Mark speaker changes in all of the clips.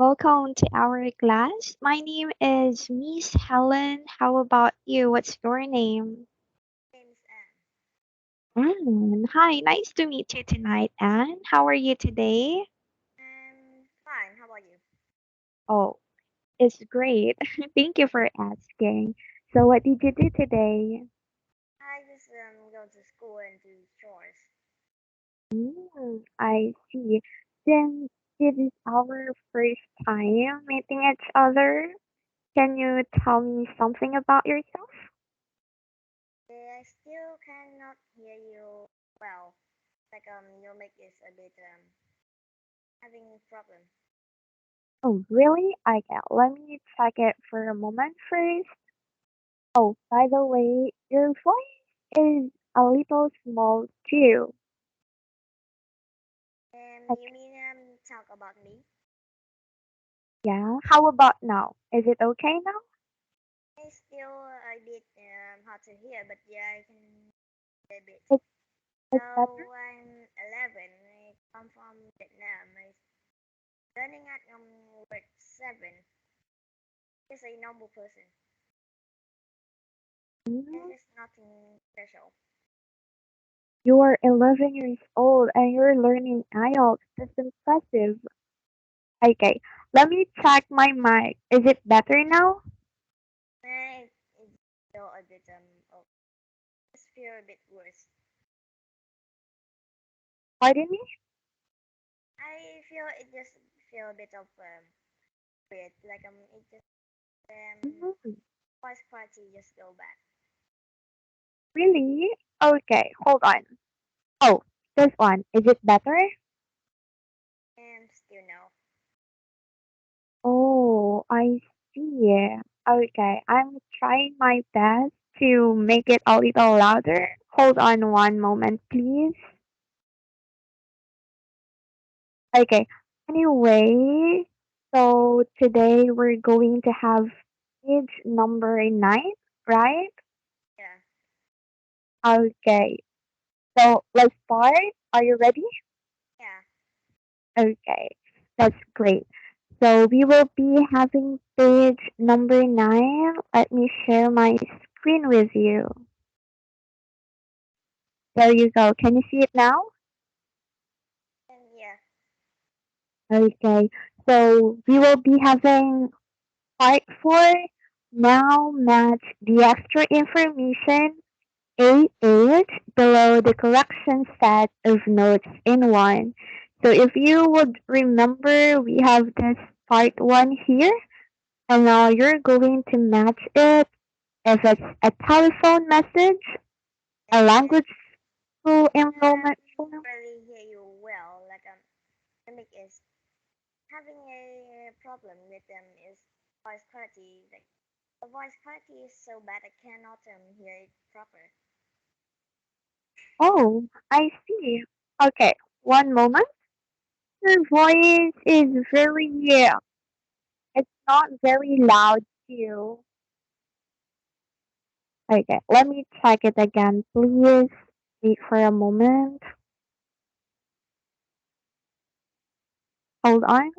Speaker 1: Welcome to our class. My name is Miss Helen. How about you? What's your name?
Speaker 2: Name's
Speaker 1: Anne. Hi, nice to meet you tonight, Anne. How are you today?
Speaker 2: Fine. How about you?
Speaker 1: Oh, it's great. Thank you for asking. So, what did you do today?
Speaker 2: I just go to school and do chores.
Speaker 1: I see. Since this is our first time meeting each other, can you tell me something about yourself?
Speaker 2: I still cannot hear you well. Your mic is a bit having problem.
Speaker 1: Oh, really? Let me check it for a moment first. Oh, by the way, your voice is a little small too.
Speaker 2: You
Speaker 1: Okay,
Speaker 2: mean talk about me?
Speaker 1: yeah. How about now? Is it okay now?
Speaker 2: It's still a bit hard to hear, but yeah, I can hear a bit.
Speaker 1: It's,
Speaker 2: So
Speaker 1: it's better?
Speaker 2: I'm 11. I come from Vietnam. I learning at grade 7. Just a normal person.
Speaker 1: Mm,
Speaker 2: It's nothing special.
Speaker 1: You are 11 years old and you're learning IELTS. That's impressive. Okay, let me check my mic. Is it better now?
Speaker 2: It's still a bit oh, just feel a bit worse.
Speaker 1: Pardon me?
Speaker 2: I feel it just feel a bit of weird. It just
Speaker 1: Mhm.
Speaker 2: voice quality just go back.
Speaker 1: Really? Okay, hold on. Oh, this one. Is it better?
Speaker 2: And still no.
Speaker 1: Oh, I see. Okay, I'm trying my best to make it a little louder. Hold on one moment, please. Okay, anyway, so today we're going to have page number 9, right?
Speaker 2: Yeah.
Speaker 1: Okay, so let's start. Are you ready?
Speaker 2: Yeah.
Speaker 1: Okay, that's great. So we will be having page number 9. Let me share my screen with you. There you go. Can you see it now?
Speaker 2: And yeah.
Speaker 1: Okay. So we will be having part 4. Now match the extra information A8 below the correction set of notes in 1. So if you would remember, we have this part 1 here, and now you're going to match it if it's a telephone message, a
Speaker 2: And
Speaker 1: language school
Speaker 2: I
Speaker 1: enrollment form.
Speaker 2: barely hear you well. The mic is having a problem with them is voice quality. Like the voice quality is so bad I cannot hear it proper.
Speaker 1: Oh, I see. Okay, one moment. Your voice is very, yeah, it's not very loud too. Okay, let me check it again, please. Wait for a moment. Hold on.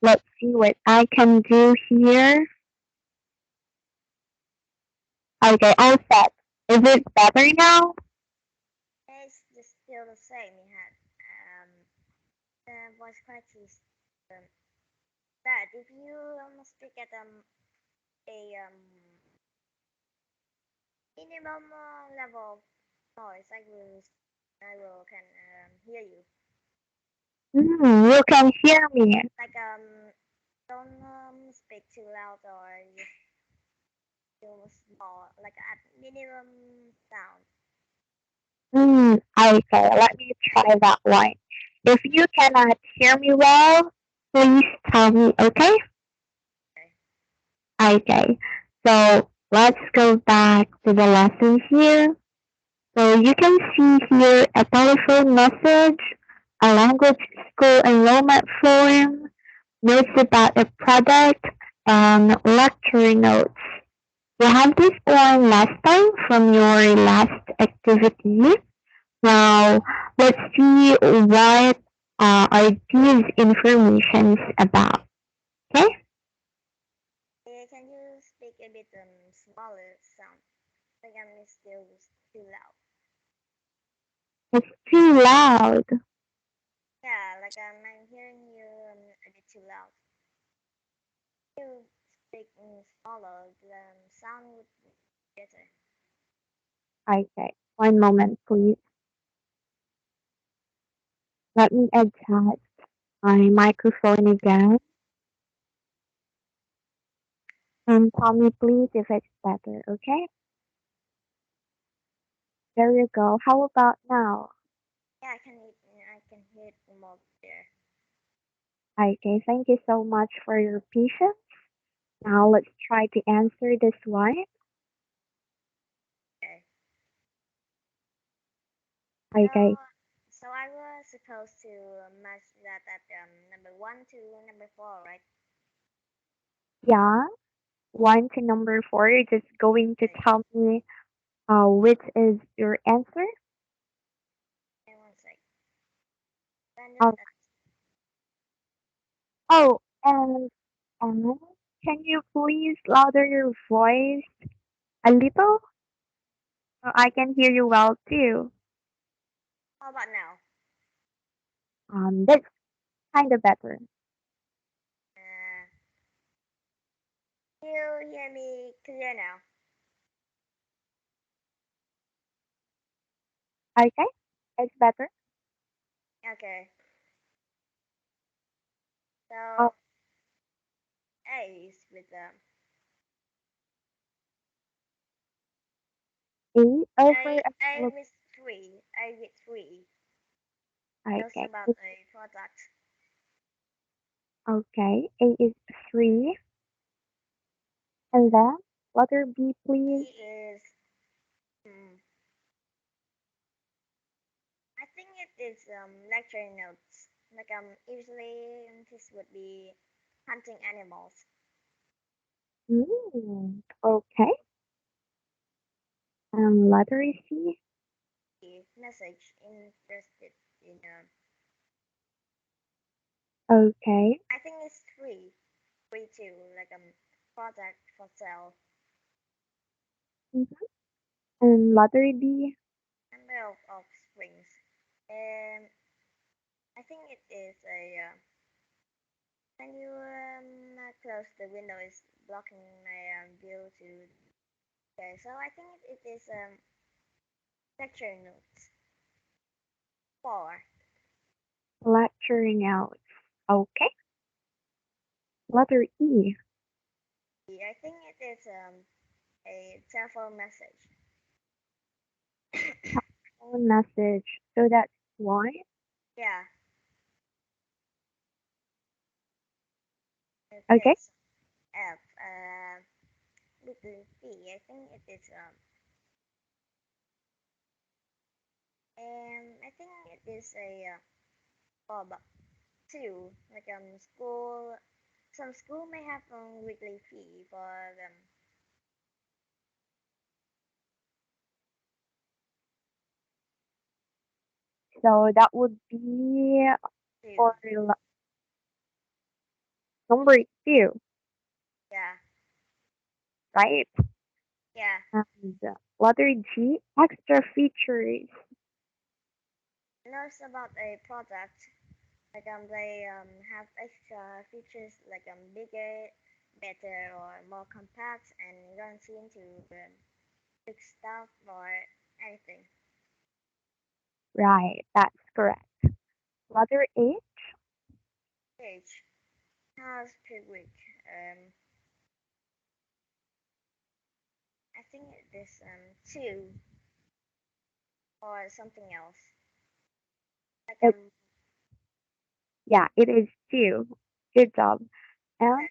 Speaker 1: Let's see what I can do here. Okay, all set. Is it better now?
Speaker 2: It's just still the same. You had voice quality is um, bad. If you speak at a minimum level of noise, I will can hear you.
Speaker 1: You can hear me.
Speaker 2: Like don't speak too loud or just too small. Like at minimum sound.
Speaker 1: Okay, let me try that one. If you cannot hear me well, please tell me, okay?
Speaker 2: Okay.
Speaker 1: Okay, so let's go back to the lesson here. So you can see here a telephone message, a language school enrollment form, notes about a product, and lecture notes. You have this one last time from your last activity. Now, let's see what are these informations about. Okay?
Speaker 2: Can you speak a bit smaller sound? Like I'm still too loud.
Speaker 1: It's too loud.
Speaker 2: Yeah, like I'm hearing you a bit too loud. You speak smaller, the sound would be better.
Speaker 1: Okay, one moment, please. Let me adjust my microphone again. And tell me, please, if it's better, okay? There you go. How about now?
Speaker 2: Yeah, I can hear it more there.
Speaker 1: Okay, thank you so much for your patience. Now let's try to answer this one.
Speaker 2: Okay. So,
Speaker 1: Okay,
Speaker 2: so I was supposed to match that at number one to number four, right?
Speaker 1: yeah, 1 to number 4. You're just going to
Speaker 2: Okay.
Speaker 1: tell me which is your answer.
Speaker 2: And one sec. Random.
Speaker 1: Oh, oh, and can you please louder your voice a little? So I can hear you well too.
Speaker 2: How about now?
Speaker 1: That's kind of better.
Speaker 2: Uh, you hear me clear now?
Speaker 1: Okay, it's better.
Speaker 2: Okay.
Speaker 1: Oh,
Speaker 2: So A is with
Speaker 1: over.
Speaker 2: A with three. A with three. Knows
Speaker 1: Okay,
Speaker 2: about a product.
Speaker 1: okay. A is 3. And then letter B,
Speaker 2: B
Speaker 1: please.
Speaker 2: is hmm, I think it is lecture notes. Like usually this would be hunting animals.
Speaker 1: Okay. Letter C.
Speaker 2: The message interested in
Speaker 1: Okay.
Speaker 2: I think it's three two like product for sale.
Speaker 1: Mhm. And letter D.
Speaker 2: Number of offsprings. And I think it is a can you close the window is blocking my view to okay, so I think it is lecture notes. Four.
Speaker 1: Lecture notes. Okay. Letter E.
Speaker 2: I think it is a telephone message.
Speaker 1: Phone message. So that's one.
Speaker 2: Yeah, it
Speaker 1: Okay.
Speaker 2: is F. With the P, I think it is and I think it is a but two like school. Some school may have a weekly fee for them.
Speaker 1: So that would be
Speaker 2: Two.
Speaker 1: for number 2,
Speaker 2: Yeah,
Speaker 1: right?
Speaker 2: yeah.
Speaker 1: And letter G. Extra features.
Speaker 2: Knows about a product like they have extra features like bigger, better, or more compact, and runs into big stuff or anything.
Speaker 1: Right. That's correct. Letter A.
Speaker 2: Page has per week. Um, I think it is two or something else. Like
Speaker 1: It, yeah, it is 2. Good job. And
Speaker 2: okay,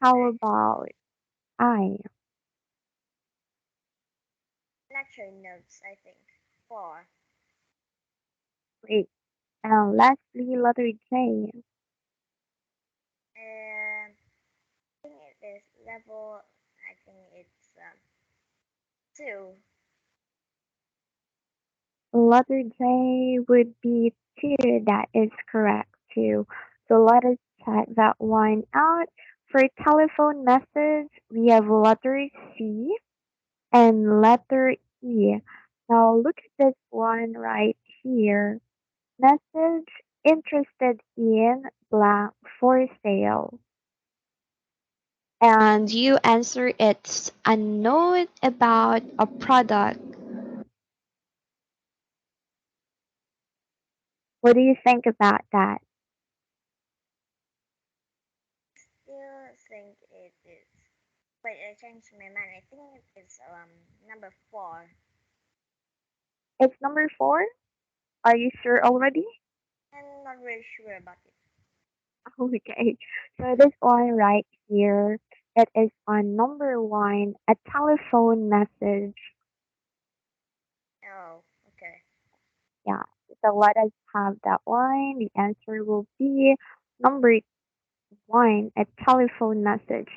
Speaker 1: how
Speaker 2: okay.
Speaker 1: about I?
Speaker 2: Lecture notes. I think four.
Speaker 1: Great. And lastly, letter J.
Speaker 2: And I think it is level. Two.
Speaker 1: Letter J would be two. That is correct too. So let us check that one out. For telephone message, we have letter C and letter E. Now look at this one right here. Message interested in blank for sale. And you answer it's a note about a product. What do you think about that?
Speaker 2: Still think it is. Wait, I changed my mind. I think it is number four.
Speaker 1: It's number four. Are you sure already?
Speaker 2: I'm not really sure about it.
Speaker 1: Okay. So this one right here, it is on number one, a telephone message.
Speaker 2: Oh, okay.
Speaker 1: Yeah. So let us have that one. The answer will be number one, a telephone message.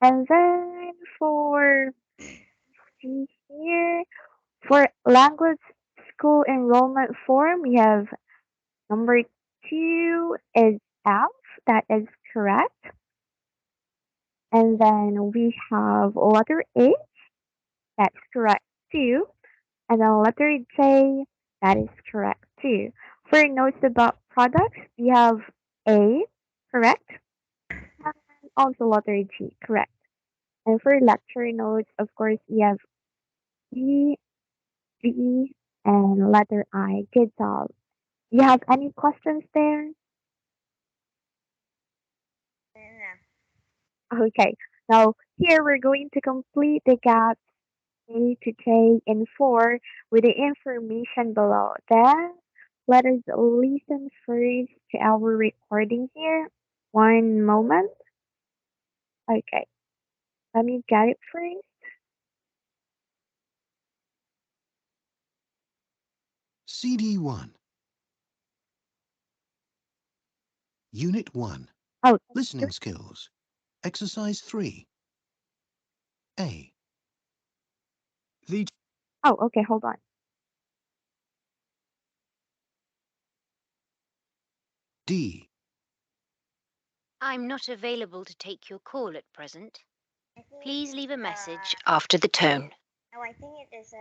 Speaker 1: And then for see here, for language school enrollment form, we have number two is F. That is correct. And then we have letter A. That's correct too. And then letter J. That is correct too. For notes about products, we have A. Correct. And also letter G. Correct. And for lecture notes, of course, we have E, V, and letter I. Good job. You have any questions there?
Speaker 2: Yeah.
Speaker 1: Okay. Now, here we're going to complete the gaps A to J in 4 with the information below. Then, let us listen first to our recording here. One moment. Okay. Let me get it first.
Speaker 3: CD 1, Unit 1,
Speaker 1: Oh,
Speaker 3: Listening Skills, Exercise 3. A. The
Speaker 1: oh, okay. Hold on.
Speaker 3: D.
Speaker 4: I'm not available to take your call at present.
Speaker 2: I think
Speaker 4: Please
Speaker 2: it's
Speaker 4: leave a message after the tone.
Speaker 2: oh, I think it is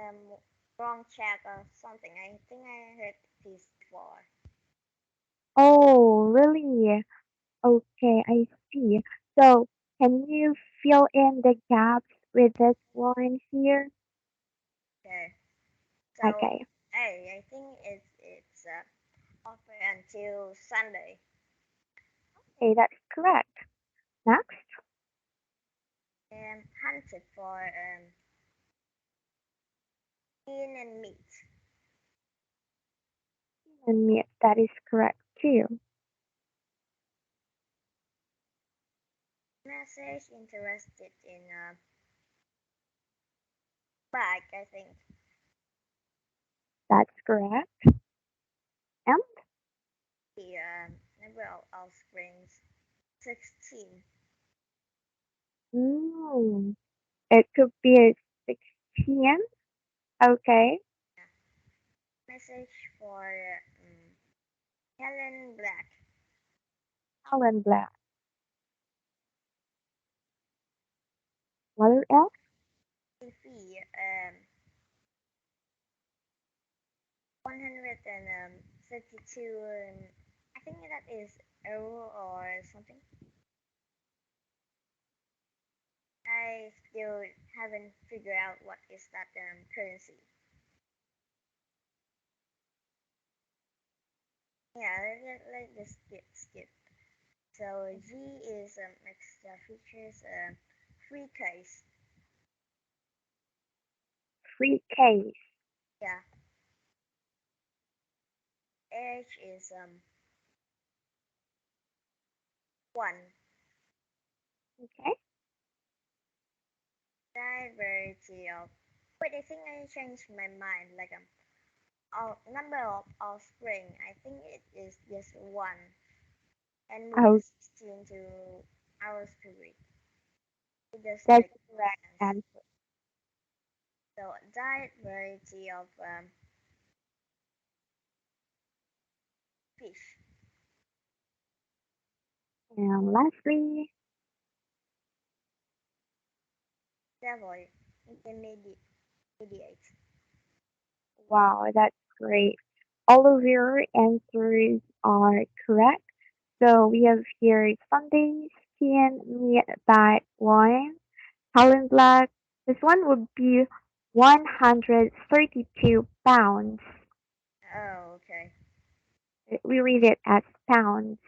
Speaker 2: wrong check or something. I think I heard this before.
Speaker 1: Oh, really? Okay, I see. So, can you fill in the gaps with this one here?
Speaker 2: Okay. So
Speaker 1: Okay.
Speaker 2: A, I think it's open until Sunday.
Speaker 1: Okay, that's correct. Next,
Speaker 2: And hunted for in and meat.
Speaker 1: and yes, that is correct too.
Speaker 2: Message interested in bag, I think.
Speaker 1: That's correct. And
Speaker 2: The number of offsprings 16.
Speaker 1: mm, it could be a 16. Okay.
Speaker 2: Yeah. Message for Helen Black.
Speaker 1: Alan Black. Letter L.
Speaker 2: TV 132. I think that is euro or something. I still haven't figured out what is that currency. Yeah, let's just skip. So G is extra features, free case.
Speaker 1: Free case.
Speaker 2: Yeah, H is one.
Speaker 1: Okay.
Speaker 2: Diversity of. Wait, I think I changed my mind. Like number of offspring. I think it is just one, and move
Speaker 1: Oh,
Speaker 2: 16 to hours per week. It doesn't
Speaker 1: that's
Speaker 2: make
Speaker 1: the correct
Speaker 2: sense.
Speaker 1: answer.
Speaker 2: So So diet variety of fish.
Speaker 1: And lastly,
Speaker 2: Travel intermediate.
Speaker 1: wow, that's great. All of your answers are correct. So we have here Sunday, skin meat that one. Helen Black, this one would be 132 pounds.
Speaker 2: Oh, okay.
Speaker 1: We read it as pounds.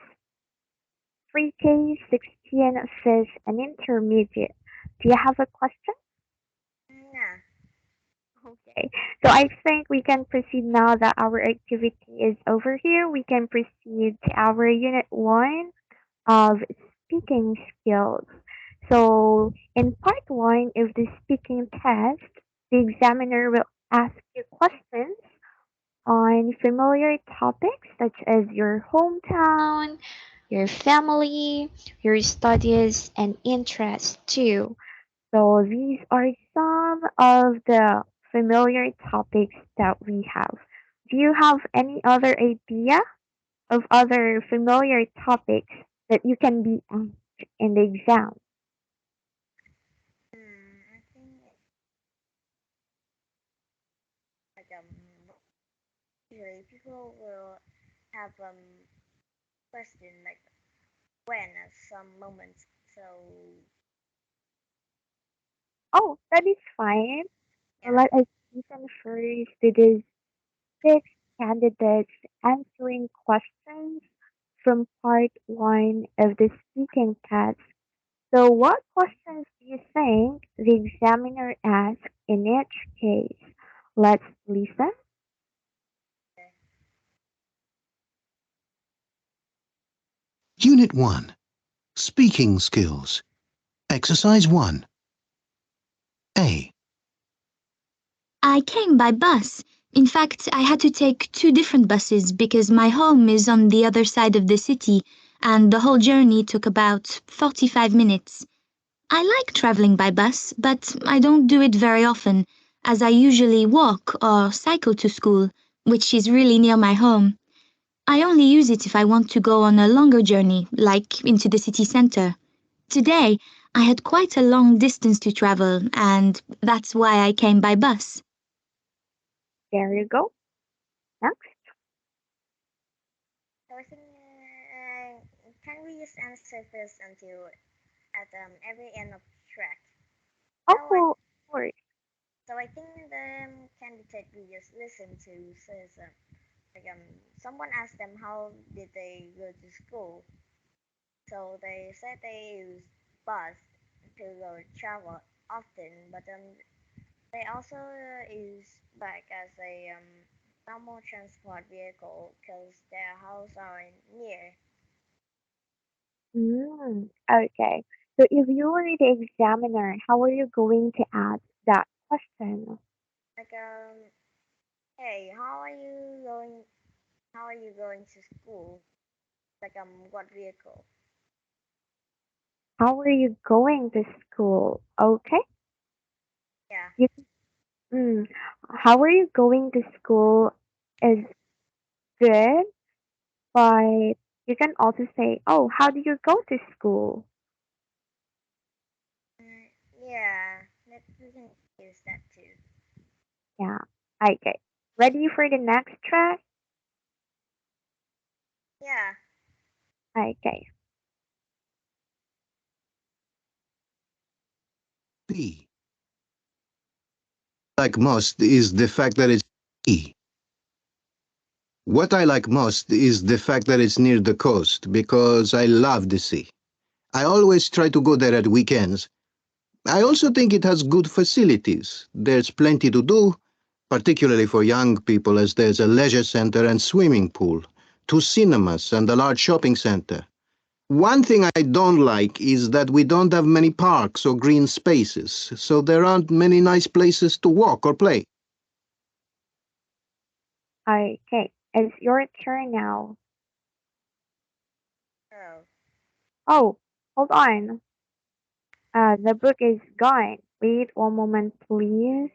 Speaker 1: 3K, 16 says an intermediate. Do you have a question?
Speaker 2: Nah.
Speaker 1: Okay. So I think we can proceed now that our activity is over here. We can proceed to our unit one of speaking skills. So in part one of the speaking test, the examiner will ask you questions on familiar topics such as your hometown, your family, your studies, and interests too. So these are some of the familiar topics that we have. Do you have any other idea of other familiar topics that you can be asked in the exam?
Speaker 2: I think it's like usually people will have question like when at some moments. So
Speaker 1: Oh, that is fine. So
Speaker 2: yeah.
Speaker 1: let us listen first to these six candidates answering questions from part one of the speaking test. So, what questions do you think the examiner asked in each case? Let's listen.
Speaker 2: Okay.
Speaker 3: Unit 1. Speaking skills. Exercise 1. A.
Speaker 5: I came by bus. In fact, I had to take two different buses because my home is on the other side of the city and the whole journey took about 45 minutes. I like traveling by bus, but I don't do it very often as I usually walk or cycle to school, which is really near my home. I only use it if I want to go on a longer journey, like into the city center. Today, I had quite a long distance to travel, and that's why I came by bus.
Speaker 1: There you go. Next.
Speaker 2: So I think can we just answer first until at every end of track? So I
Speaker 1: Oh, of course.
Speaker 2: so I think the candidate we just listened to says like someone asked them how did they go to school. So they said they use bus to go travel often, but they also use bike as a normal transport vehicle because their house are near.
Speaker 1: Okay. So, if you were the examiner, how are you going to ask that question?
Speaker 2: Like hey, how are you going? How are you going to school? Like what vehicle?
Speaker 1: How are you going to school? Okay.
Speaker 2: Yeah.
Speaker 1: You, mm, how are you going to school is good, but you can also say, oh, how do you go to school?
Speaker 2: Mm, yeah. That we can use that too.
Speaker 1: Yeah. Okay. Ready for the next track?
Speaker 2: Yeah.
Speaker 1: Okay.
Speaker 3: B. Like most is the fact that it's E. What I like most is the fact that it's near the coast because I love the sea. I always try to go there at weekends. I also think it has good facilities. There's plenty to do, particularly for young people, as there's a leisure center and swimming pool, two cinemas, and a large shopping center. One thing I don't like is that we don't have many parks or green spaces, so there aren't many nice places to walk or play.
Speaker 1: Okay. It's your turn now.
Speaker 2: Oh.
Speaker 1: Oh, hold on. The book is gone. Wait one moment, please.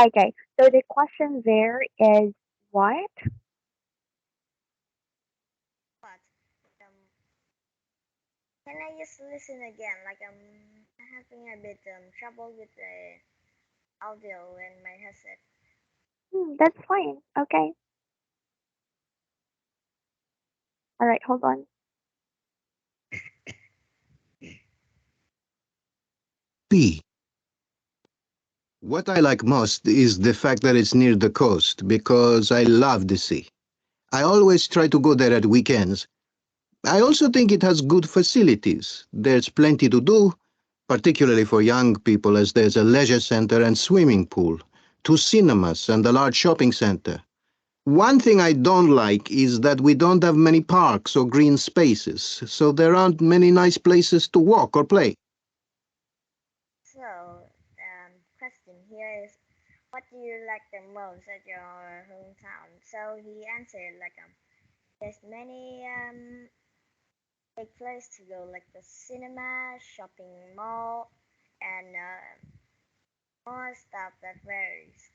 Speaker 1: Okay, so the question there is what?
Speaker 2: But um, can I just listen again? Like I'm having a bit trouble with the audio in my headset.
Speaker 1: That's fine. Okay. All right, hold on.
Speaker 3: B. What I like most is the fact that it's near the coast because I love the sea. I always try to go there at weekends. I also think it has good facilities. There's plenty to do, particularly for young people, as there's a leisure center and swimming pool, two cinemas, and a large shopping center. One thing I don't like is that we don't have many parks or green spaces, so there aren't many nice places to walk or play.
Speaker 2: So, question here is, what do you like the most at your hometown? So he answered like there's many big place to go like the cinema, shopping mall, and more stuff that varies.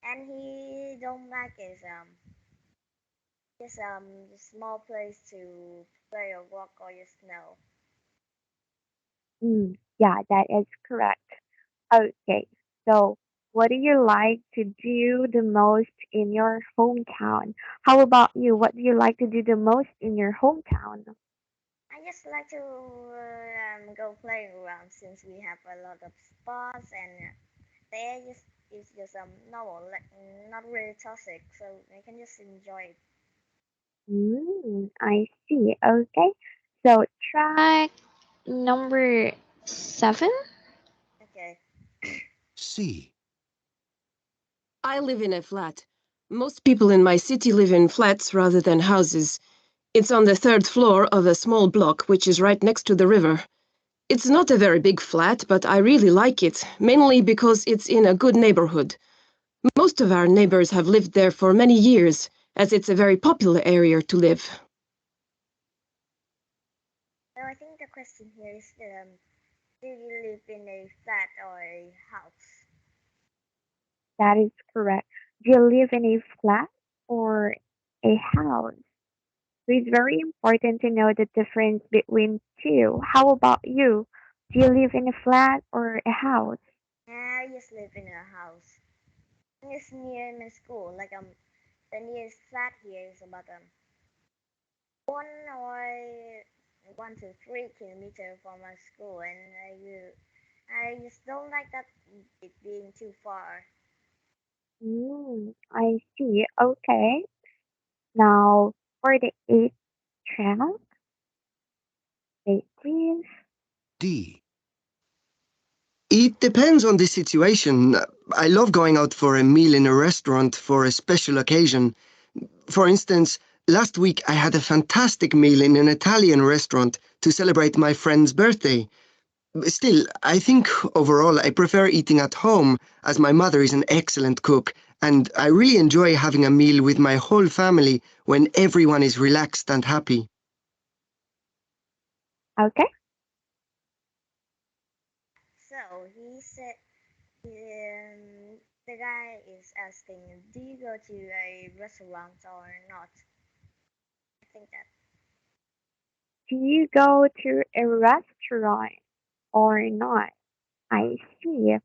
Speaker 2: And he don't like is just small place to play or walk or just snow.
Speaker 1: Yeah, that is correct. Okay, so what do you like to do the most in your hometown? How about you? What do you like to do the most in your hometown?
Speaker 2: I just like to go playing around since we have a lot of spots and they just it's just normal like not really toxic so I can just enjoy it.
Speaker 1: I see. Okay, so track number 7.
Speaker 2: Okay.
Speaker 3: C.
Speaker 6: I live in a flat. Most people in my city live in flats rather than houses. It's on the third floor of a small block which is right next to the river. It's not a very big flat, but I really like it, mainly because it's in a good neighborhood. Most of our neighbors have lived there for many years, as it's a very popular area to live.
Speaker 2: So I think the question here is do you live in a flat or a house?
Speaker 1: That is correct. Do you live in a flat or a house? So it's very important to know the difference between two. How about you? Do you live in a flat or a house?
Speaker 2: I just live in a house. It's near my school. Like the nearest flat here is about 1 or 1 to 3 kilometers from my school, and I just don't like that it being too far.
Speaker 1: I see. Okay. Now, for the eighth track, wait, please.
Speaker 7: D. It depends on the situation. I love going out for a meal in a restaurant for a special occasion. For instance, last week I had a fantastic meal in an Italian restaurant to celebrate my friend's birthday. Still, I think overall I prefer eating at home as my mother is an excellent cook and I really enjoy having a meal with my whole family when everyone is relaxed and happy.
Speaker 1: Okay.
Speaker 2: So he said the guy is asking, do you go to a restaurant or not? I think that.
Speaker 1: Do you go to a restaurant or not? I see.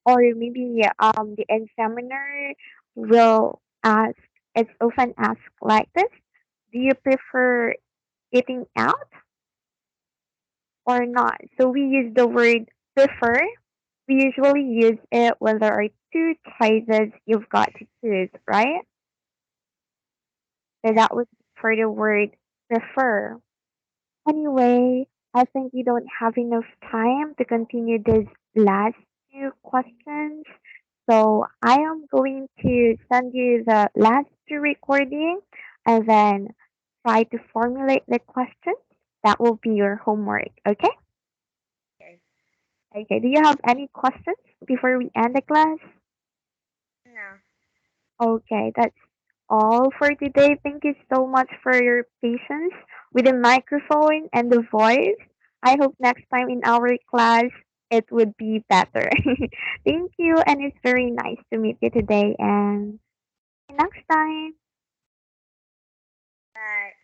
Speaker 1: Or maybe the examiner will ask, it's often asked like this, do you prefer eating out or not? So we use the word prefer. We usually use it when there are two choices you've got to choose, right? So
Speaker 2: Yeah.
Speaker 1: that would be for the word prefer. Anyway, I think we don't have enough time to continue these last two questions. So I am going to send you the last two recordings and then try to formulate the questions. That will be your homework, okay?
Speaker 2: Okay.
Speaker 1: Okay, do you have any questions before we end the class?
Speaker 2: No.
Speaker 1: Okay, that's all for today. Thank you so much for your patience with the microphone and the voice. I hope next time in our class it would be better. Thank you, and it's very nice to meet you today. And next time.
Speaker 2: Bye.